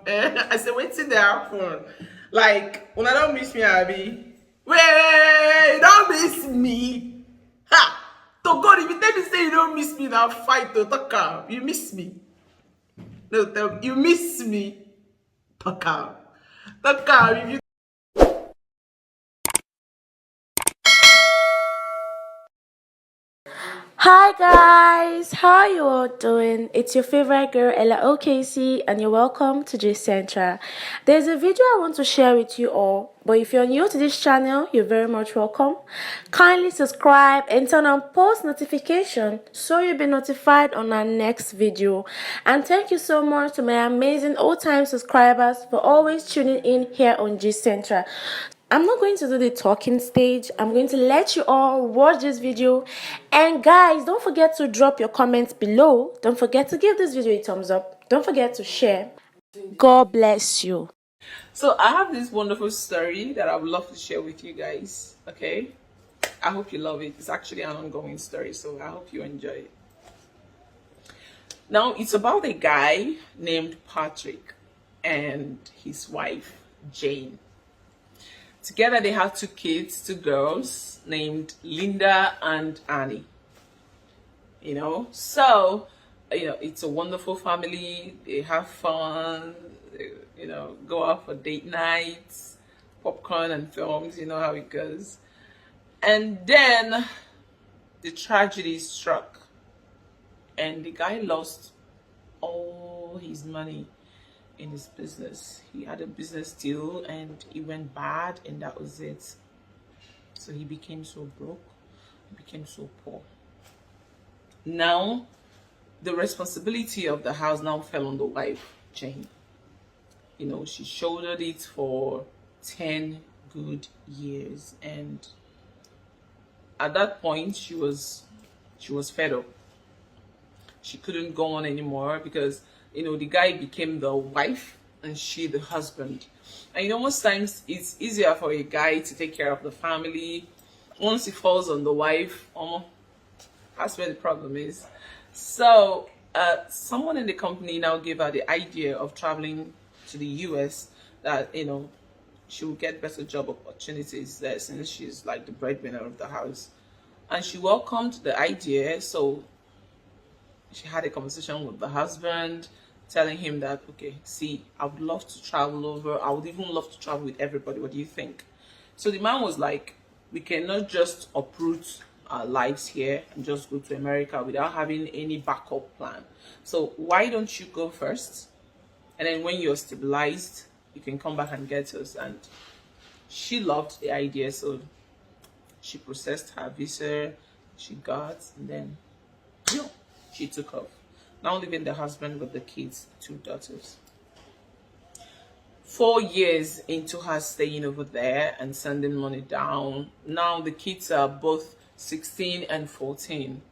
I said, wait till they happen. Like, when I don't miss me, Abby. Wait, don't miss me. Ha! To God, if you tell me say you don't miss me, now fight to talk out. You miss me. No, tell you miss me. Talk out. Talk out. If you Hi guys, how are you all doing? It's your favorite girl Edochie and you're welcome to J Central. There's a video I want to share with you all, but if you're new to this channel, you're very much welcome. Kindly subscribe and turn on post notification so you'll be notified on our next video. And thank you so much to my amazing old-time subscribers for always tuning in here on J Central. I'm not going to do the talking stage. I'm going to let you all watch this video. And guys, don't forget to drop your comments below. Don't forget to give this video a thumbs up. Don't forget to share. God bless you. So I have this wonderful story that I would love to share with you guys. Okay, I hope you love it. It's actually an ongoing story, so I hope you enjoy it. Now it's about a guy named Patrick and his wife Jane. Together they have two kids, two girls named Linda and Annie. So it's a wonderful family. They have fun, go out for date nights, popcorn and films. You know how it goes. And then the tragedy struck, and the guy lost all his money in his business. He had a business deal and it went bad, and that was it. So he became so broke, he became so poor. Now the responsibility of the house now fell on the wife, Jane. She shouldered it for 10 good years, and at that point she was fed up. She couldn't go on anymore because the guy became the wife and she the husband. And most times it's easier for a guy to take care of the family. Once he falls on the wife, that's where the problem is. So someone in the company now gave her the idea of traveling to the US, that she will get better job opportunities there since she's like the breadwinner of the house. And she welcomed the idea. So she had a conversation with the husband, telling him that, okay, see, I would love to travel over. I would even love to travel with everybody. What do you think? So the man was like, we cannot just uproot our lives here and just go to America without having any backup plan. So why don't you go first? And then when you're stabilized, you can come back and get us. And she loved the idea. So she processed her visa, she got, and then she took off. Now leaving the husband with the kids, 2 daughters. 4 years into her staying over there and sending money down, now the kids are both 16 and 14.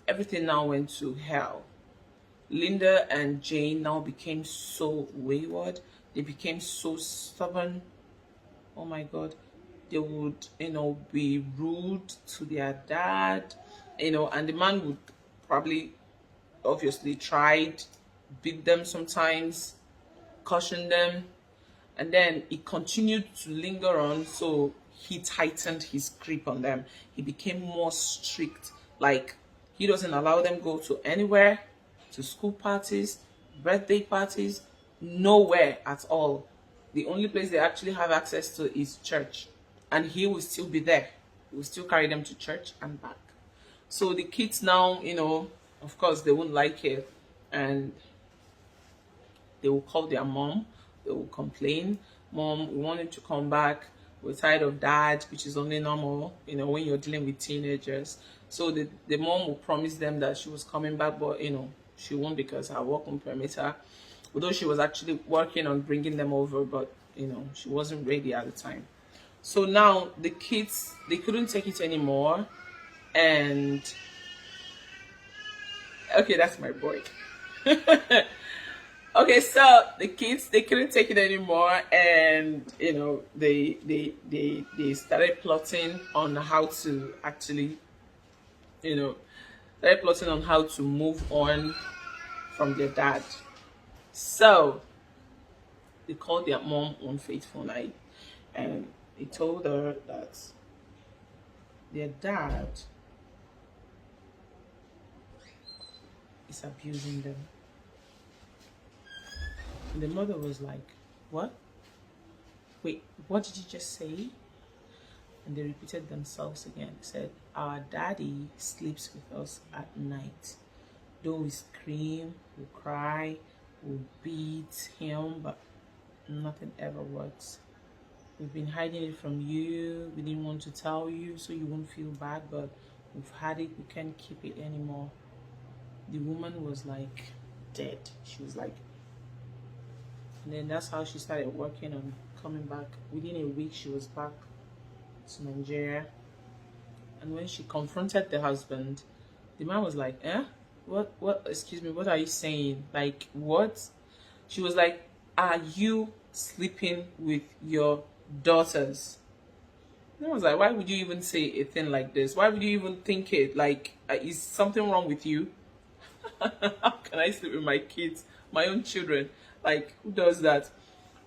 Everything now went to hell. Linda and Jane now became so wayward. They became so stubborn. Oh my God. They would, be rude to their dad, and the man would probably obviously tried, beat them sometimes, caution them, and then it continued to linger on. So he tightened his grip on them. He became more strict. Like, he doesn't allow them go to anywhere, to school parties, birthday parties, nowhere at all. The only place they actually have access to is church, and he will still be there. He will still carry them to church and back. So the kids now, of course, they won't like it, and they will call their mom. They will complain, "Mom, we want him to come back. We're tired of dad," which is only normal, when you're dealing with teenagers. So the mom will promise them that she was coming back, but she won't, because her work won't permit her. Although she was actually working on bringing them over, but she wasn't ready at the time. So now the kids, they couldn't take it anymore. And okay, that's my boy. Okay, so the kids, they couldn't take it anymore, and they started plotting on how to actually started plotting on how to move on from their dad. So they called their mom one fateful night, and they told her that their dad is abusing them. And the mother was like, "What? Wait, what did you just say?" And they repeated themselves again. They said, "Our daddy sleeps with us at night. Though we scream, we cry, we beat him, but nothing ever works. We've been hiding it from you. We didn't want to tell you so you won't feel bad, but we've had it. We can't keep it anymore." The woman was like dead. She was like, and then that's how she started working on coming back. Within a week, she was back to Nigeria. And when she confronted the husband, the man was like, "Eh? What, excuse me, what are you saying? Like, what?" She was like, "Are you sleeping with your daughters?" And I was like, "Why would you even say a thing like this? Why would you even think it? Like, is something wrong with you? How can I sleep with my kids, my own children? Like, who does that?"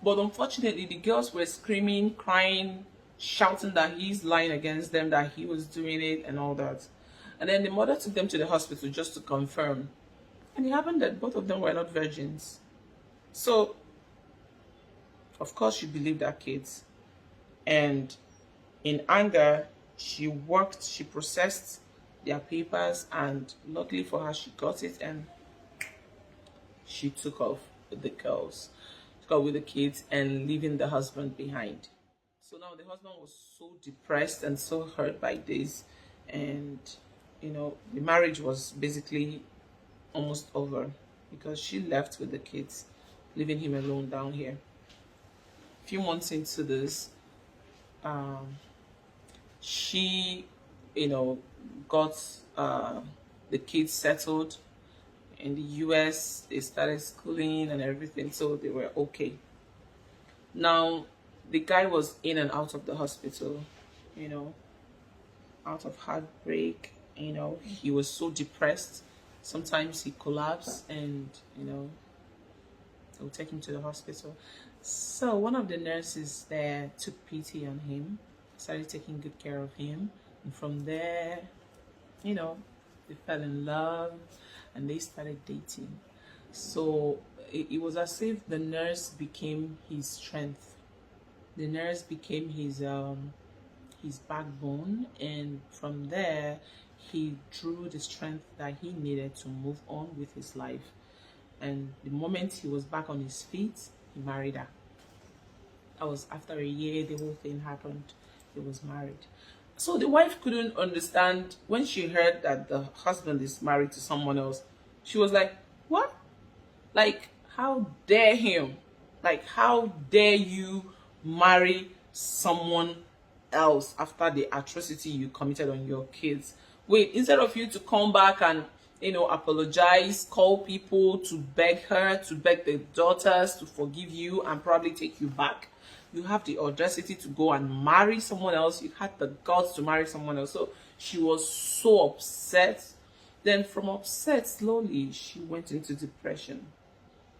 But unfortunately, the girls were screaming, crying, shouting that he's lying against them, that he was doing it, and all that. And then the mother took them to the hospital just to confirm. And it happened that both of them were not virgins. So, of course, she believed her kids. And in anger, she processed their papers, and luckily for her, she got it, and she took off with the girls, took off with the kids, and leaving the husband behind. So now the husband was so depressed and so hurt by this, and the marriage was basically almost over because she left with the kids, leaving him alone down here. A few months into this, um, she, got the kids settled in the US. They started schooling and everything, so they were okay. Now, the guy was in and out of the hospital, you know, out of heartbreak. He was so depressed. Sometimes he collapsed, and they would take him to the hospital. So one of the nurses there took pity on him, started taking good care of him, and from there, they fell in love, and they started dating. So it was as if the nurse became his strength. The nurse became his backbone, and from there he drew the strength that he needed to move on with his life. And the moment he was back on his feet, he married her. That was after a year the whole thing happened. He was married. So the wife couldn't understand when she heard that the husband is married to someone else. She was like, "What? Like, how dare him? Like, how dare you marry someone else after the atrocity you committed on your kids? Wait, instead of you to come back and apologize, call people to beg her, to beg the daughters to forgive you and probably take you back, you have the audacity to go and marry someone else. You had the guts to marry someone else." So she was so upset. Then from upset, slowly she went into depression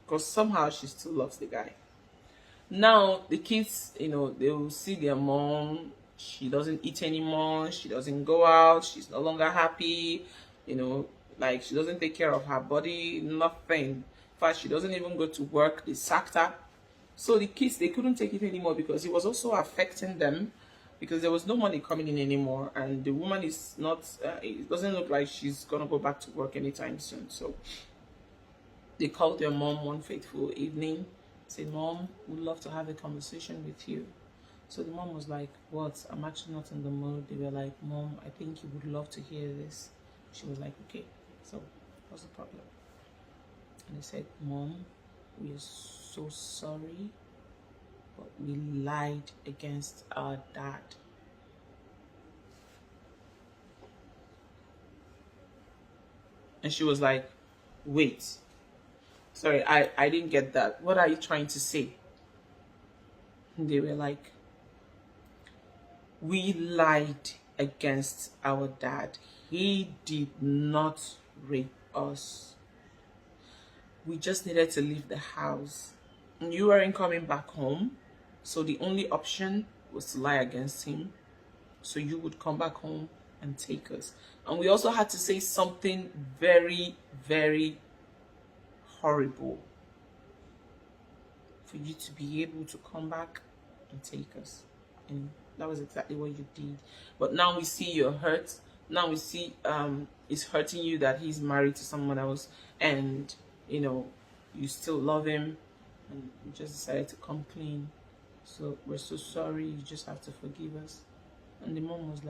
because somehow she still loves the guy. Now the kids, they will see their mom. She doesn't eat anymore. She doesn't go out. She's no longer happy. Like, she doesn't take care of her body. Nothing. In fact, she doesn't even go to work. They sacked her. So the kids, they couldn't take it anymore because it was also affecting them, because there was no money coming in anymore, and the woman is not. It doesn't look like she's gonna go back to work anytime soon. So they called their mom one fateful evening, said, "Mom, we'd love to have a conversation with you." So the mom was like, "What? I'm actually not in the mood." They were like, "Mom, I think you would love to hear this." She was like, "Okay, so what's the problem?" And they said, "Mom, we are so sorry, but we lied against our dad." And she was like, "Wait, sorry, I didn't get that. What are you trying to say?" And they were like, "We lied against our dad. He did not rape us. we just needed to leave the house. And you weren't coming back home, so the only option was to lie against him, so you would come back home and take us. And we also had to say something very, very horrible for you to be able to come back and take us. And that was exactly what you did. But now we see you're hurt. Now we see it's hurting you that he's married to someone else, and you still love him, and you just decided to come clean. So we're so sorry. You just have to forgive us. And the mom was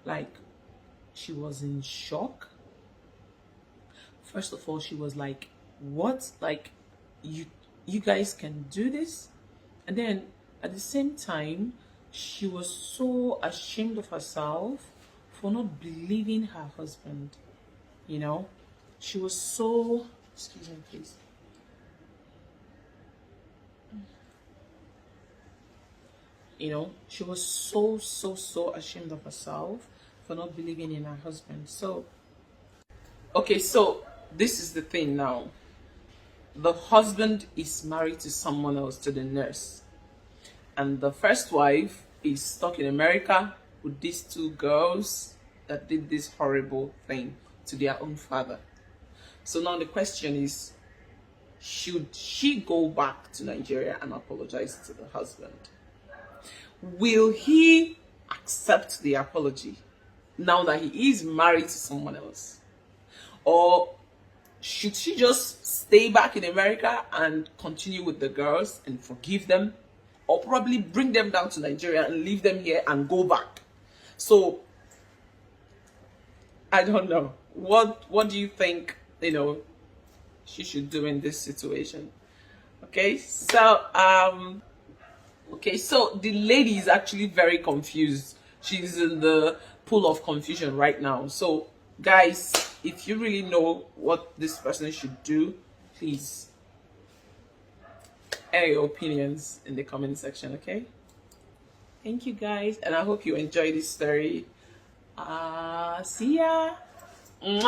like she was in shock. First of all, she was like, what? Like, you guys can do this? And then at the same time, she was so ashamed of herself for not believing her husband. She was so, excuse me please. She was so ashamed of herself for not believing in her husband. So, okay, so this is the thing now. The husband is married to someone else, to the nurse. And the first wife is stuck in America with these two girls that did this horrible thing to their own father. So now the question is, should she go back to Nigeria and apologize to the husband? Will he accept the apology now that he is married to someone else? Or should she just stay back in America and continue with the girls and forgive them? Or probably bring them down to Nigeria and leave them here and go back? So, I don't know. What do you think, she should do in this situation? Okay, so, the lady is actually very confused. She's in the pool of confusion right now. So, guys, if you really know what this person should do, please air your opinions in the comment section, okay? Thank you, guys, and I hope you enjoyed this story. See ya.